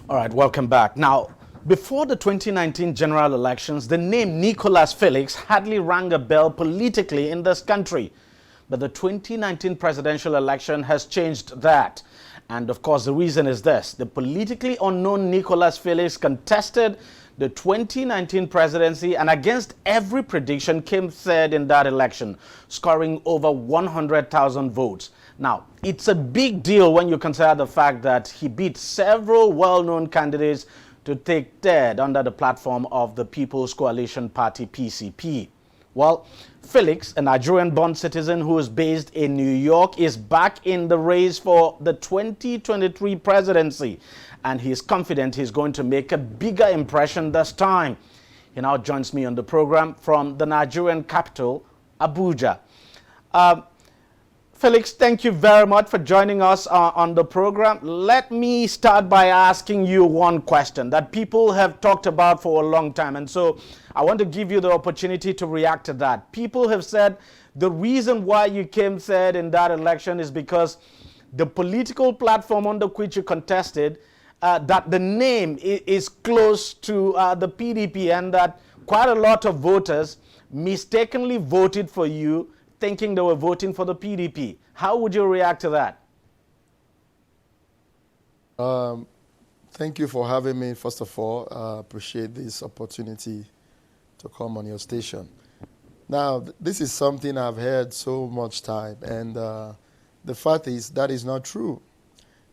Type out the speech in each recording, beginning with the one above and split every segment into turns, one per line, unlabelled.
All right, welcome back. Now, before the 2019 general elections, the name Nicholas Felix hardly rang a bell politically in this country. But the 2019 presidential election has changed that. And of course, the reason is this. The politically unknown Nicholas Felix contested the 2019 presidency and against every prediction came third in that election, scoring over 100,000 votes. Now, it's a big deal when you consider the fact that he beat several well-known candidates to take third under the platform of the People's Coalition Party, PCP. Well, Felix, a Nigerian-born citizen who is based in New York, is back in the race for the 2023 presidency, and he is confident he's going to make a bigger impression this time. He now joins me on the program from the Nigerian capital, Abuja. Felix, thank you very much for joining us on the program. Let me start by asking you one question that people have talked about for a long time. And so I want to give you the opportunity to react to that. People have said the reason why you came third in that election is because the political platform under which you contested, that the name is close to the PDP and that quite a lot of voters mistakenly voted for you thinking they were voting for the PDP. How would you react to that?
Thank you for having me, first of all. I appreciate this opportunity to come on your station. Now, this is something I've heard so much time, and the fact is that is not true.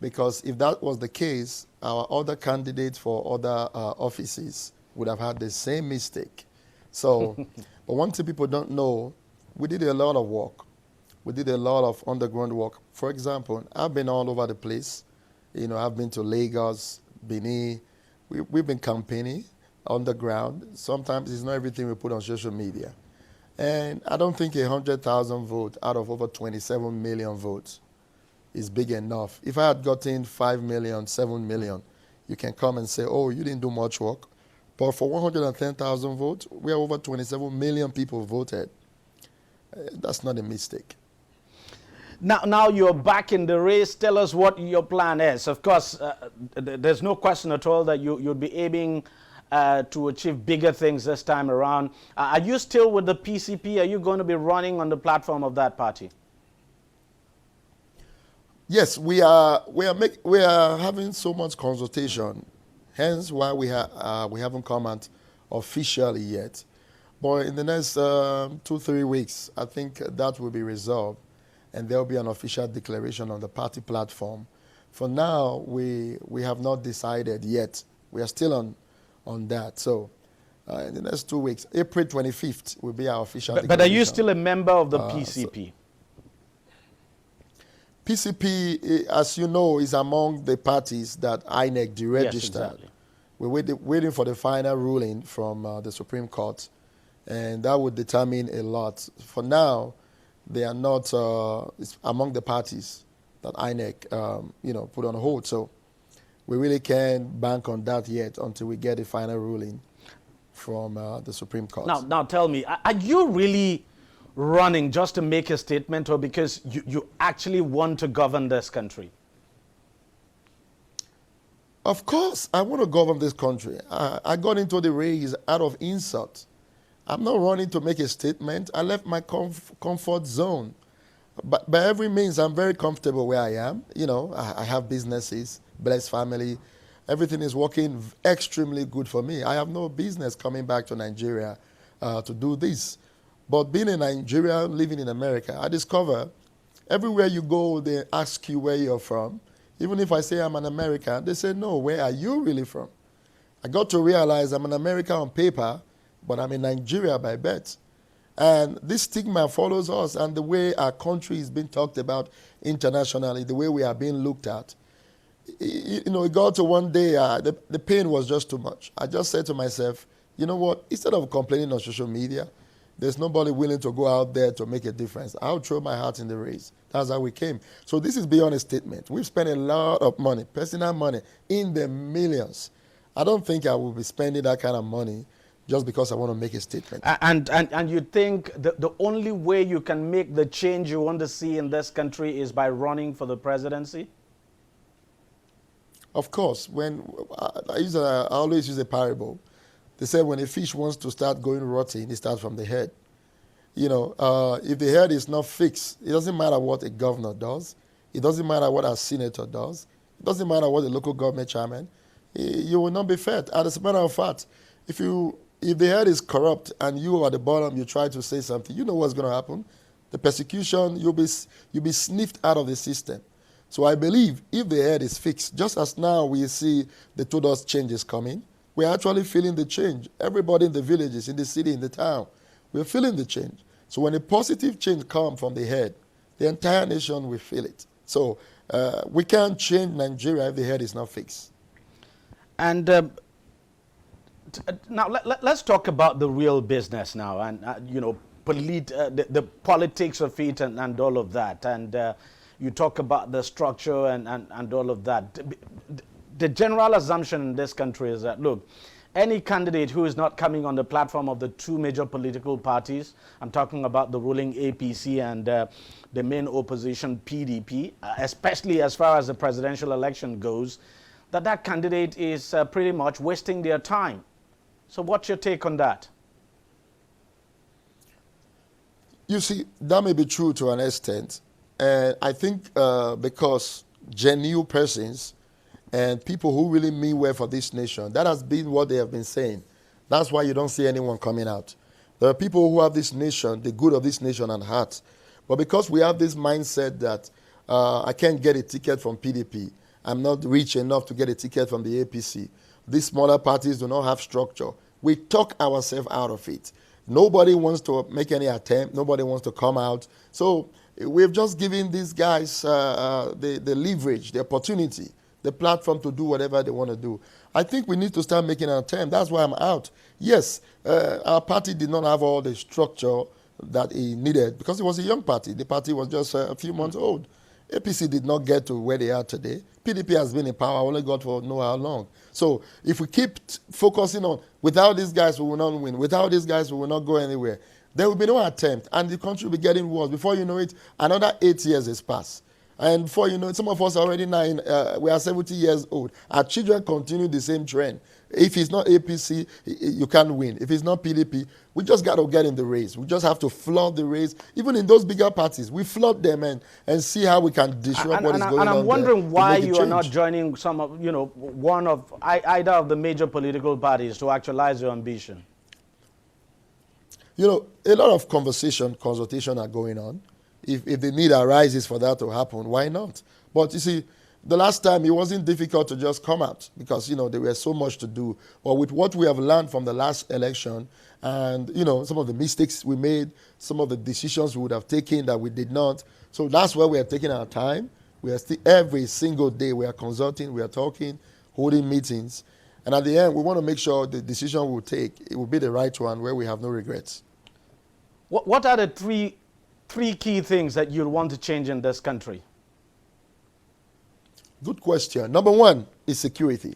Because if that was the case, our other candidates for other offices would have had the same mistake. So, but one thing people don't know, we did a lot of work. We did a lot of underground work. For example, I've been all over the place. You know, I've been to Lagos, Benin. We've been campaigning underground. Sometimes it's not everything we put on social media. And I don't think 100,000 votes out of over 27 million votes is big enough. If I had gotten 5 million, 7 million, you can come and say, oh, you didn't do much work. But for 110,000 votes, we are over 27 million people voted. That's not a mistake.
Now you're back in the race. Tell us what your plan is. Of course, there's no question at all that you'll be aiming to achieve bigger things this time around. Are you still with the PCP? Are you going to be running on the platform of that party?
Yes, we are having so much consultation. Hence why we haven't come out officially yet. But in the next 2-3 weeks, I think that will be resolved, and there will be an official declaration on the party platform. For now, we have not decided yet. We are still on that. So in the next 2 weeks, April 25th will be our official declaration.
But are you still a member of the PCP?
PCP, as you know, is among the parties that INEC deregistered. Yes, exactly. We're waiting for the final ruling from the Supreme Court. And that would determine a lot. For now, they are not among the parties that INEC, put on hold. So we really can't bank on that yet until we get a final ruling from the Supreme Court.
Now tell me, are you really running just to make a statement, or because you actually want to govern this country?
Of course, I want to govern this country. I got into the race out of insult. I'm not running to make a statement. I left my comfort zone. But by every means, I'm very comfortable where I am. You know, I have businesses, blessed family. Everything is working extremely good for me. I have no business coming back to Nigeria to do this. But being in Nigeria, living in America, I discover everywhere you go, they ask you where you're from. Even if I say I'm an American, they say, no, where are you really from? I got to realize I'm an American on paper, but I'm in Nigeria by birth. And this stigma follows us, and the way our country is being talked about internationally, the way we are being looked at. You know, it got to one day, the pain was just too much. I just said to myself, you know what, instead of complaining on social media, there's nobody willing to go out there to make a difference. I'll throw my heart in the race. That's how we came. So this is beyond a statement. We've spent a lot of money, personal money, in the millions. I don't think I will be spending that kind of money just because I want to make a statement.
And you think the only way you can make the change you want to see in this country is by running for the presidency?
Of course, when I always use a parable. They say when a fish wants to start going rotting, it starts from the head. If the head is not fixed, it doesn't matter what a governor does. It doesn't matter what a senator does. It doesn't matter what the local government chairman. You will not be fed. And as a matter of fact, if the head is corrupt and you are at the bottom, you try to say something, you know what's going to happen. The persecution, you'll be sniffed out of the system. So I believe if the head is fixed, just as now we see the Tudors changes coming, we're actually feeling the change. Everybody in the villages, in the city, in the town, we're feeling the change. So when a positive change comes from the head, the entire nation will feel it. So we can't change Nigeria if the head is not fixed.
And now let's talk about the real business now, and the politics of it and all of that. And you talk about the structure and all of that. The general assumption in this country is that, look, any candidate who is not coming on the platform of the two major political parties, I'm talking about the ruling APC and the main opposition PDP, especially as far as the presidential election goes, that candidate is pretty much wasting their time. So what's your take on that?
You see, that may be true to an extent. And I think because genuine persons and people who really mean well for this nation, that has been what they have been saying. That's why you don't see anyone coming out. There are people who have this nation, the good of this nation at heart. But because we have this mindset that I can't get a ticket from PDP, I'm not rich enough to get a ticket from the APC, these smaller parties do not have structure, we talk ourselves out of it. Nobody wants to make any attempt. Nobody wants to come out. So we've just given these guys the leverage, the opportunity, the platform to do whatever they want to do. I think we need to start making an attempt. That's why I'm out. Yes, our party did not have all the structure that it needed because it was a young party. The party was just a few months old. APC did not get to where they are today. PDP has been in power, only got for know how long. So if we keep focusing on, without these guys, we will not win. Without these guys, we will not go anywhere. There will be no attempt, and the country will be getting worse. Before you know it, another 8 years has passed. And before you know it, some of us are already we are 70 years old. Our children continue the same trend. If it's not APC, you can't win. If it's not PDP, we just got to get in the race. We just have to flood the race. Even in those bigger parties, we flood them and see how we can disrupt what is going on.
And I'm wondering why you are not joining some of, one of either of the major political parties to actualize your ambition.
A lot of consultation are going on. If the need arises for that to happen, why not? But you see, the last time it wasn't difficult to just come out because, there was so much to do. But with what we have learned from the last election and, some of the mistakes we made, some of the decisions we would have taken that we did not. So that's where we are taking our time. We are still, every single day, we are consulting, we are talking, holding meetings. And at the end, we want to make sure the decision we will take, it will be the right one where we have no regrets.
What are the three key things that you'd want to change in this country?
Good question. Number one is security.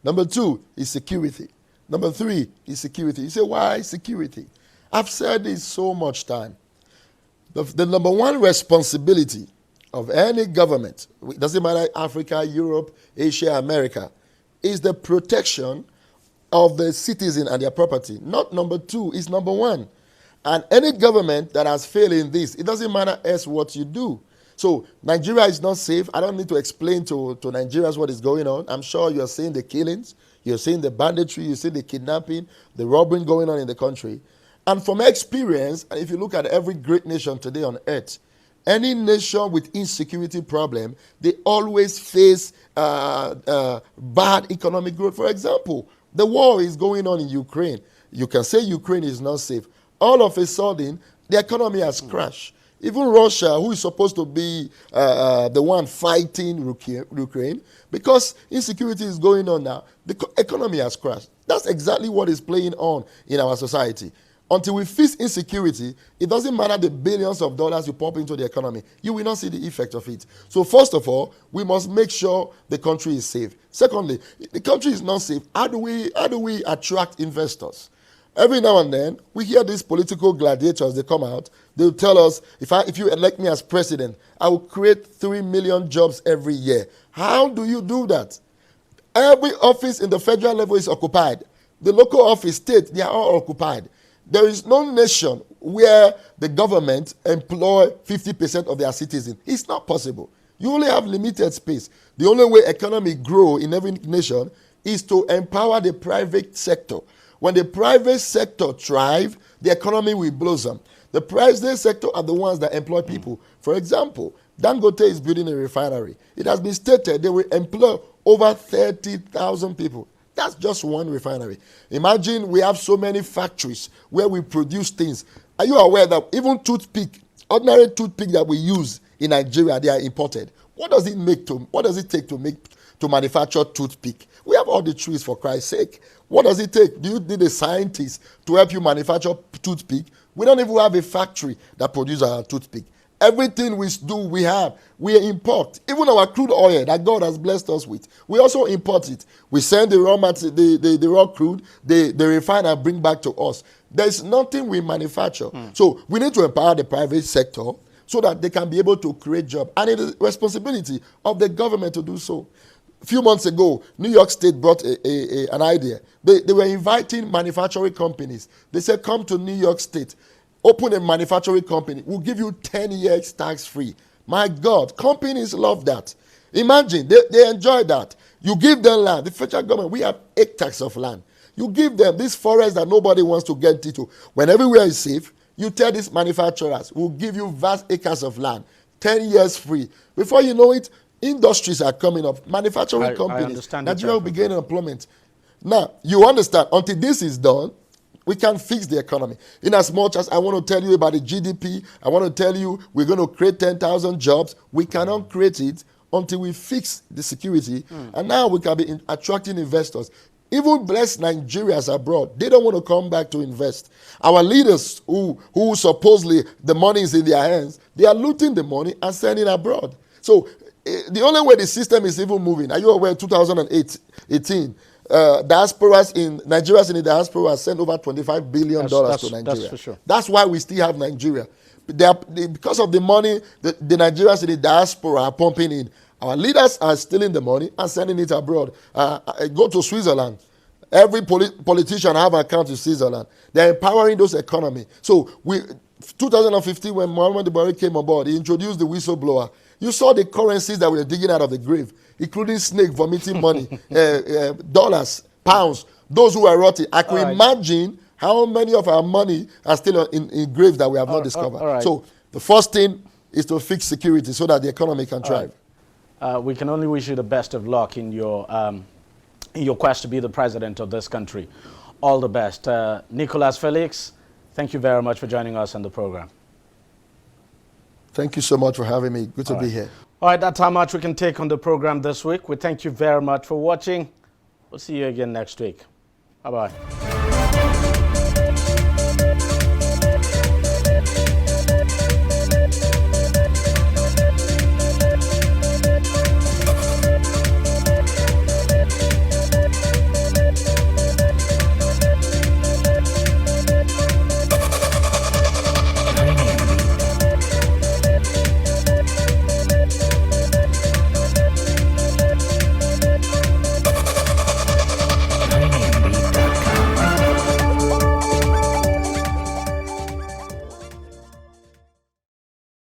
Number two is security. Number three is security. You say, why security? I've said this so much time. The number one responsibility of any government, it doesn't matter Africa, Europe, Asia, America, is the protection of the citizen and their property. Not number two, it's number one. And any government that has failed in this, it doesn't matter else what you do. So Nigeria is not safe. I don't need to explain to Nigerians what is going on. I'm sure you're seeing the killings, you're seeing the banditry, you're seeing the kidnapping, the robbery going on in the country. And from experience, if you look at every great nation today on earth, any nation with insecurity problem, they always face bad economic growth. For example, the war is going on in Ukraine. You can say Ukraine is not safe. All of a sudden, the economy has crashed. Even Russia, who is supposed to be the one fighting Ukraine, because insecurity is going on now, the economy has crashed. That's exactly what is playing on in our society. Until we fix insecurity, it doesn't matter the billions of dollars you pump into the economy. You will not see the effect of it. So first of all, we must make sure the country is safe. Secondly, the country is not safe. How do we attract investors? Every now and then, we hear these political gladiators, they come out, they'll tell us, if you elect me as president, I will create 3 million jobs every year. How do you do that? Every office in the federal level is occupied. The local office, state, they are all occupied. There is no nation where the government employ 50% of their citizens. It's not possible. You only have limited space. The only way economy grow in every nation is to empower the private sector. When the private sector thrive, the economy will blossom. The private sector are the ones that employ people. For example, Dangote is building a refinery. It has been stated they will employ over 30,000 people. That's just one refinery. Imagine we have so many factories where we produce things. Are you aware that even toothpick, ordinary toothpick that we use in Nigeria, they are imported? What does it take to manufacture toothpick? We have all the trees, for Christ's sake. What does it take? Do you need a scientist to help you manufacture toothpick? We don't even have a factory that produces our toothpick. Everything we do, we import. Even our crude oil that God has blessed us with, we also import it. We send the raw material, the raw crude, they refine and bring back to us. There's nothing we manufacture. So we need to empower the private sector so that they can be able to create jobs. And it is the responsibility of the government to do so. A few months ago, New York State brought an idea. They were inviting manufacturing companies. They said, come to New York State, open a manufacturing company. We'll give you 10 years tax-free. My God, companies love that. Imagine, they enjoy that. You give them land. The federal government, we have hectares of land. You give them this forest that nobody wants to get into. When everywhere is safe, you tell these manufacturers, we'll give you vast acres of land, 10 years free. Before you know it, industries are coming up, manufacturing companies. Nigeria will be gaining employment. Now, you understand, until this is done, we can fix the economy. In as much as I want to tell you about the GDP, I want to tell you we're going to create 10,000 jobs. We cannot create it until we fix the security. And now we can be attracting investors. Even blessed Nigerians abroad, they don't want to come back to invest. Our leaders who supposedly the money is in their hands, they are looting the money and sending abroad. So the only way the system is even moving, are you aware 2018, Nigerians in the diaspora sent over $25 billion to Nigeria.
That's for sure.
That's why we still have Nigeria. Because of the money the Nigerians in the diaspora are pumping in, our leaders are stealing the money and sending it abroad. Go to Switzerland. Every politician have an account in Switzerland. They're empowering those economies. So 2015, when Muhammad Buhari came on board, he introduced the whistleblower. You saw the currencies that we were digging out of the grave, including snake vomiting money, dollars, pounds, those who are rotting. I can imagine how many of our money are still in graves that we have not discovered. So the first thing is to fix security so that the economy can thrive.
We can only wish you the best of luck in your quest to be the president of this country. All the best. Nicholas Felix, thank you very much for joining us on the program.
Thank you so much for having me. Good to be here.
All right, that's how much we can take on the program this week. We thank you very much for watching. We'll see you again next week. Bye-bye.